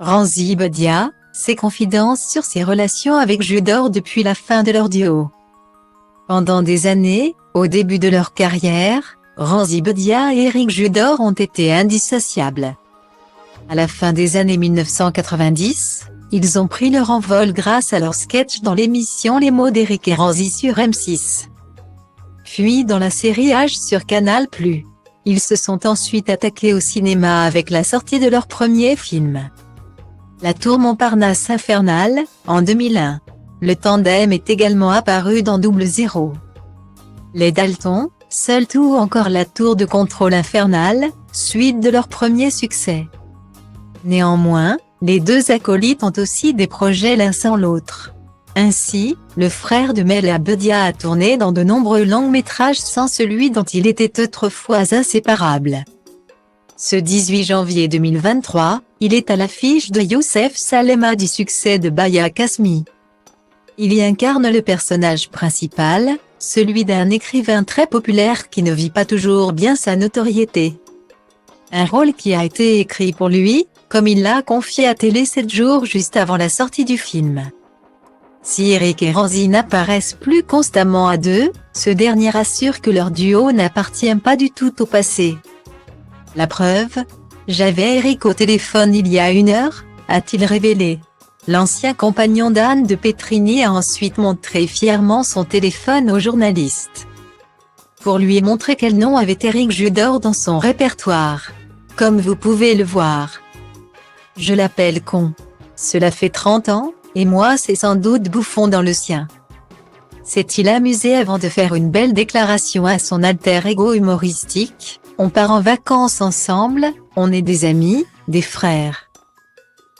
Ranzy Bedia, ses confidences sur ses relations avec Judor depuis la fin de leur duo. Pendant des années, au début de leur carrière, Ranzy Bedia et Eric Judor ont été indissociables. À la fin des années 1990, ils ont pris leur envol grâce à leur sketch dans l'émission Les mots d'Eric et Ranzy sur M6. Puis dans la série H sur Canal+. Ils se sont ensuite attaqués au cinéma avec la sortie de leur premier film, La Tour Montparnasse Infernale, en 2001. Le tandem est également apparu dans Double Zéro, Les Dalton, Seul ou encore La Tour de Contrôle Infernale, suite de leur premier succès. Néanmoins, les deux acolytes ont aussi des projets l'un sans l'autre. Ainsi, le frère de Mela Bedia a tourné dans de nombreux longs-métrages sans celui dont il était autrefois inséparable. Ce 18 janvier 2023, il est à l'affiche de Youssef Salema du succès de Baya Kasmi. Il y incarne le personnage principal, celui d'un écrivain très populaire qui ne vit pas toujours bien sa notoriété. Un rôle qui a été écrit pour lui, comme il l'a confié à Télé 7 jours juste avant la sortie du film. Si Eric et Ranzy n'apparaissent plus constamment à deux, ce dernier assure que leur duo n'appartient pas du tout au passé. La preuve, j'avais Eric au téléphone il y a 1 heure, a-t-il révélé. L'ancien compagnon d'Anne de Petrini a ensuite montré fièrement son téléphone au journaliste, pour lui montrer quel nom avait Eric Judor dans son répertoire. Comme vous pouvez le voir. Je l'appelle con. Cela fait 30 ans, et moi c'est sans doute bouffon dans le sien. S'est-il amusé avant de faire une belle déclaration à son alter ego humoristique. On part en vacances ensemble, on est des amis, des frères.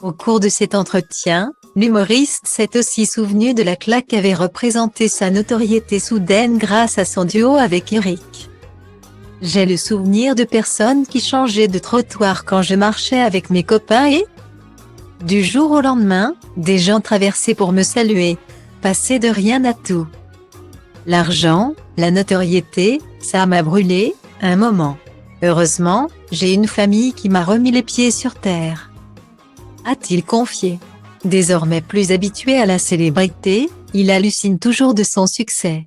Au cours de cet entretien, l'humoriste s'est aussi souvenu de la claque qu'avait représenté sa notoriété soudaine grâce à son duo avec Eric. J'ai le souvenir de personnes qui changeaient de trottoir quand je marchais avec mes copains et, du jour au lendemain, des gens traversaient pour me saluer. Passer de rien à tout. L'argent, la notoriété, ça m'a brûlé, un moment. Heureusement, j'ai une famille qui m'a remis les pieds sur terre. A-t-il confié. Désormais plus habitué à la célébrité, il hallucine toujours de son succès.